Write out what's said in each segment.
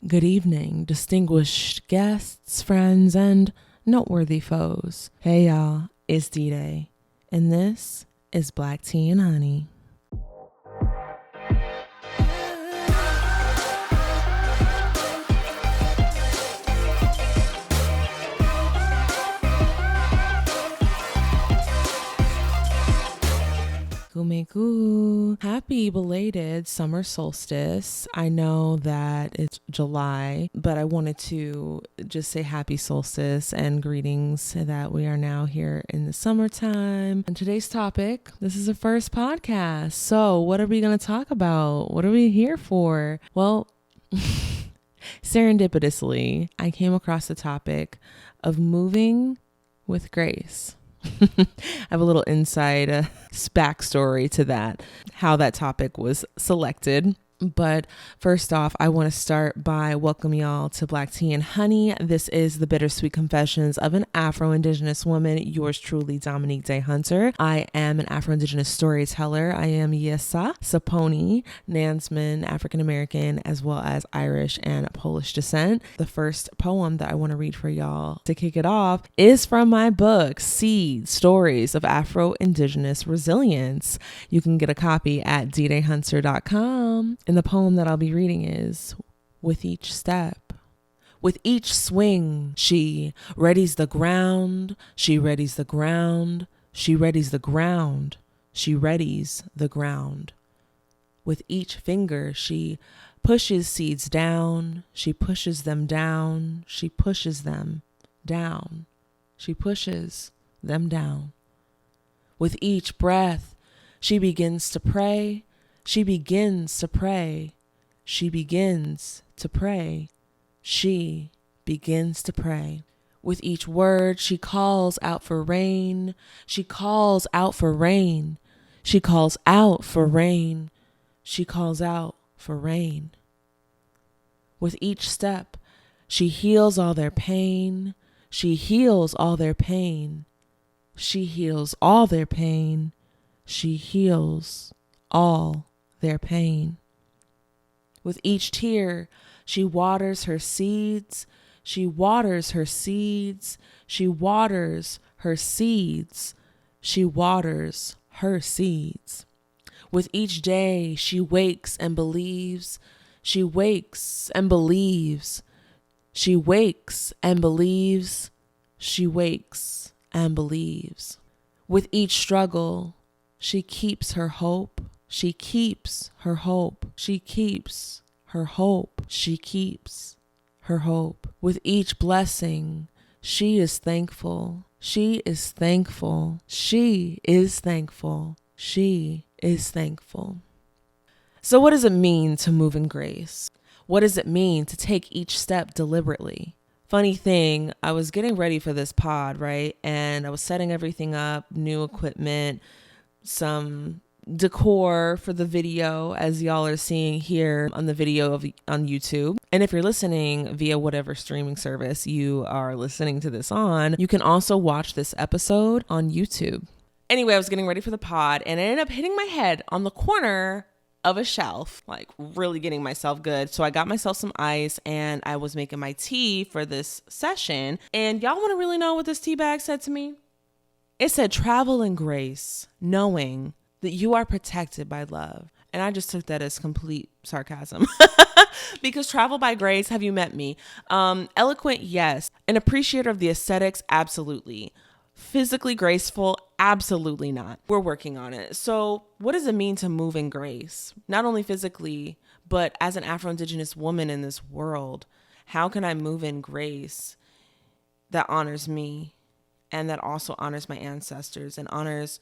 Good evening, distinguished guests, friends, and noteworthy foes. Hey y'all, it's D-Day, and this is Black Tea and Honey. 𝐁𝒋𝐶. Happy belated summer solstice. I know that it's July, but I wanted to just say happy solstice and greetings that we are now here in the summertime. And today's topic, this is the first podcast. So what are we going to talk about? What are we here for? Well, serendipitously, I came across the topic of moving with grace. I have a little inside backstory to that, how that topic was selected. But first off, I want to start by welcoming y'all to Black Tea and Honey. This is the bittersweet confessions of an Afro-Indigenous woman, yours truly, Dominique Daye Hunter. I am an Afro-Indigenous storyteller. I am Yesa, Saponi, Nansman, African-American, as well as Irish and Polish descent. The first poem that I want to read for y'all to kick it off is from my book, Seed, Stories of Afro-Indigenous Resilience. You can get a copy at ddayhunter.com. And the poem that I'll be reading is, with each step, with each swing, she readies the ground, she readies the ground, she readies the ground, she readies the ground. With each finger, she pushes seeds down, she pushes them down, she pushes them down, she pushes them down. With each breath, she begins to pray. She begins to pray. She begins to pray. She begins to pray. With each word, she calls out for rain. She calls out for rain. She calls out for rain. She calls out for rain. With each step, she heals all their pain. She heals all their pain. She heals all their pain. She heals all their pain. With each tear, she waters her seeds. She waters her seeds. She waters her seeds. She waters her seeds. With each day, she wakes and believes. She wakes and believes. She wakes and believes. She wakes and believes. With each struggle, she keeps her hope. She keeps her hope. She keeps her hope. She keeps her hope. With each blessing, she is thankful. She is thankful. She is thankful. She is thankful. So what does it mean to move in grace? What does it mean to take each step deliberately? Funny thing, I was getting ready for this pod, right? And I was setting everything up, new equipment, some decor for the video, as y'all are seeing here on the video on YouTube. And if you're listening via whatever streaming service you are listening to this on, you can also watch this episode on YouTube. Anyway, I was getting ready for the pod and I ended up hitting my head on the corner of a shelf, like really getting myself good. So I got myself some ice and I was making my tea for this session. And y'all want to really know what this tea bag said to me? It said, travel in grace, knowing that you are protected by love. And I just took that as complete sarcasm because travel by grace, have you met me? Eloquent, yes. An appreciator of the aesthetics, absolutely. Physically graceful, absolutely not. We're working on it. So what does it mean to move in grace? Not only physically, but as an Afro-Indigenous woman in this world, how can I move in grace that honors me and that also honors my ancestors and honors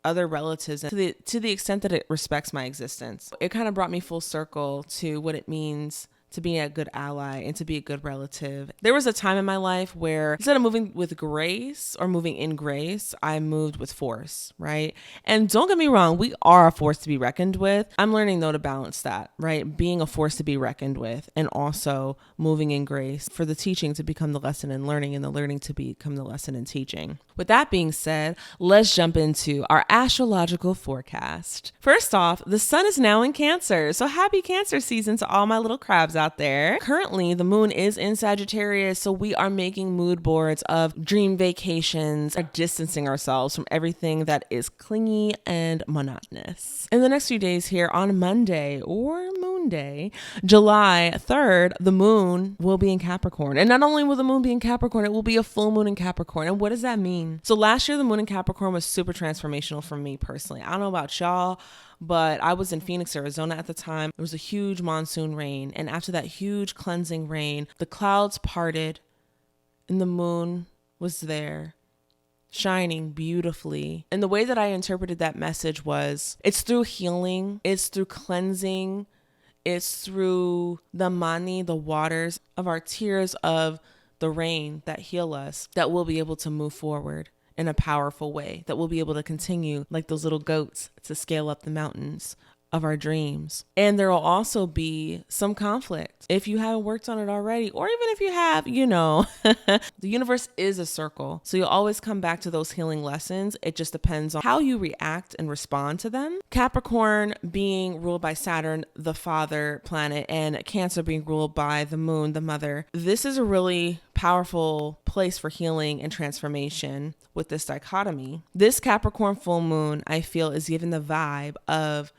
other relatives to the extent that it respects my existence? It kind of brought me full circle to what it means to be a good ally and to be a good relative. There was a time in my life where instead of moving with grace or moving in grace, I moved with force, right? And don't get me wrong, we are a force to be reckoned with. I'm learning though to balance that, right? Being a force to be reckoned with and also moving in grace for the teaching to become the lesson in learning and the learning to become the lesson in teaching. With that being said, let's jump into our astrological forecast. First off, the sun is now in Cancer. So happy Cancer season to all my little crabs out out there. Currently, the moon is in Sagittarius, so we are making mood boards of dream vacations, are distancing ourselves from everything that is clingy and monotonous. In the next few days here on Monday or Moon Day, July 3rd, the moon will be in Capricorn. And not only will the moon be in Capricorn, it will be a full moon in Capricorn. And what does that mean? So last year, the moon in Capricorn was super transformational for me personally. I don't know about y'all, but I was in Phoenix, Arizona at the time. There was a huge monsoon rain. And after that huge cleansing rain, the clouds parted and the moon was there, shining beautifully. And the way that I interpreted that message was, it's through healing, it's through cleansing, it's through the mani, the waters of our tears of the rain that heal us, that we'll be able to move forward in a powerful way, that we'll be able to continue like those little goats to scale up the mountains of our dreams. And there will also be some conflict if you haven't worked on it already, or even if you have, the universe is a circle. So you'll always come back to those healing lessons. It just depends on how you react and respond to them. Capricorn being ruled by Saturn, the father planet, and Cancer being ruled by the moon, the mother. This is a really powerful place for healing and transformation with this dichotomy. This Capricorn full moon, I feel, is given the vibe of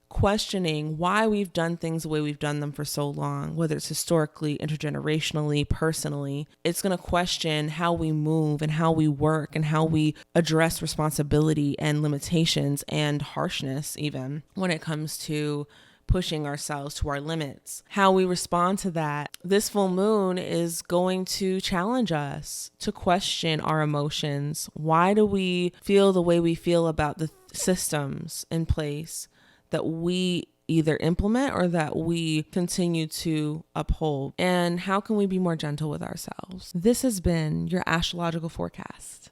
questioning why we've done things the way we've done them for so long, whether it's historically, intergenerationally, personally. It's going to question how we move and how we work and how we address responsibility and limitations and harshness, even when it comes to pushing ourselves to our limits. How we respond to that. This full moon is going to challenge us to question our emotions. Why do we feel the way we feel about the systems in place that we either implement or that we continue to uphold? And how can we be more gentle with ourselves? This has been your astrological forecast.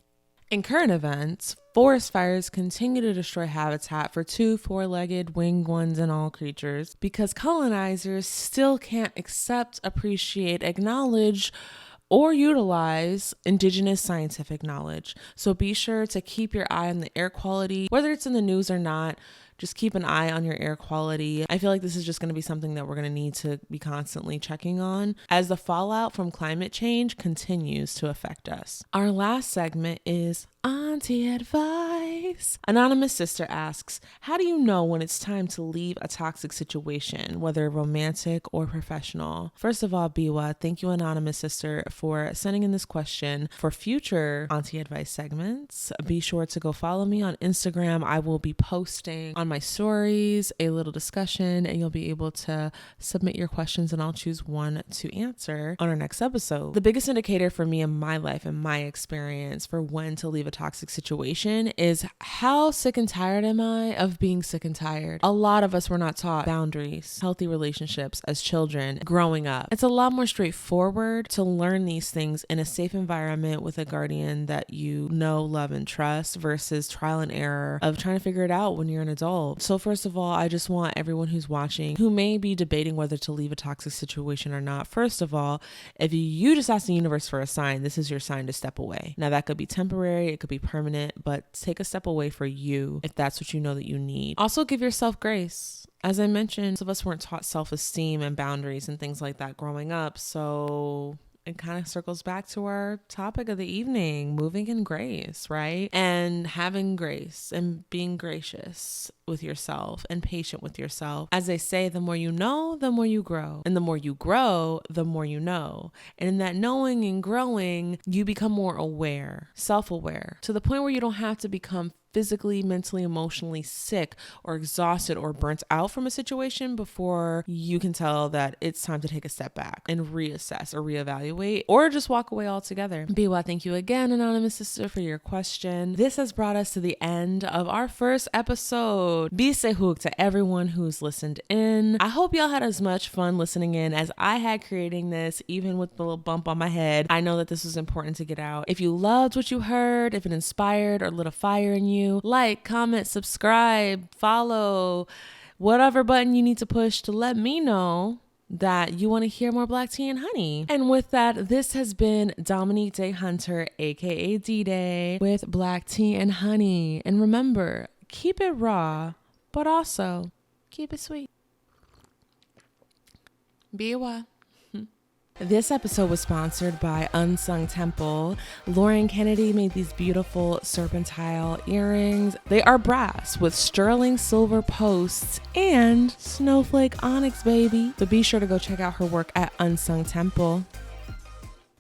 In current events, forest fires continue to destroy habitat for 2 four-legged, winged ones, and all creatures because colonizers still can't accept, appreciate, acknowledge, or utilize indigenous scientific knowledge. So be sure to keep your eye on the air quality, whether it's in the news or not. Just keep an eye on your air quality. I feel like this is just going to be something that we're going to need to be constantly checking on as the fallout from climate change continues to affect us. Our last segment is Auntie Advice. Anonymous sister asks, how do you know when it's time to leave a toxic situation, whether romantic or professional? First of all, Biwa, thank you, Anonymous sister, for sending in this question. For future Auntie Advice segments, be sure to go follow me on Instagram. I will be posting on my stories a little discussion, and you'll be able to submit your questions and I'll choose one to answer on our next episode. The biggest indicator for me in my life and my experience for when to leave a toxic situation is how sick and tired am I of being sick and tired. A lot of us were not taught boundaries, healthy relationships as children growing up. It's a lot more straightforward to learn these things in a safe environment with a guardian that you know, love, and trust versus trial and error of trying to figure it out when you're an adult. So first of all, I just want everyone who's watching who may be debating whether to leave a toxic situation or not. First of all, if you just ask the universe for a sign, this is your sign to step away. Now that could be temporary, it could be permanent, but take a step away for you if that's what you know that you need. Also give yourself grace. As I mentioned, some of us weren't taught self-esteem and boundaries and things like that growing up. So it kind of circles back to our topic of the evening, moving in grace, right? And having grace and being gracious with yourself and patient with yourself. As they say, the more you know, the more you grow. And the more you grow, the more you know. And in that knowing and growing, you become more aware, self-aware, to the point where you don't have to become physically, mentally, emotionally sick or exhausted or burnt out from a situation before you can tell that it's time to take a step back and reassess or reevaluate or just walk away altogether. Biwa, thank you again, Anonymous Sister, for your question. This has brought us to the end of our first episode. Bisehuk to everyone who's listened in. I hope y'all had as much fun listening in as I had creating this, even with the little bump on my head. I know that this was important to get out. If you loved what you heard, if it inspired or lit a fire in you, like, comment, subscribe, follow, whatever button you need to push to let me know that you want to hear more Black Tea and Honey. And with that, this has been Dominique Daye Hunter, aka D-Day, with Black Tea and Honey. And remember, keep it raw, but also keep it sweet. Biwa. This episode was sponsored by Unsung Temple. Lauren Kennedy made these beautiful serpentile earrings. They are brass with sterling silver posts and snowflake onyx, baby. So be sure to go check out her work at Unsung Temple.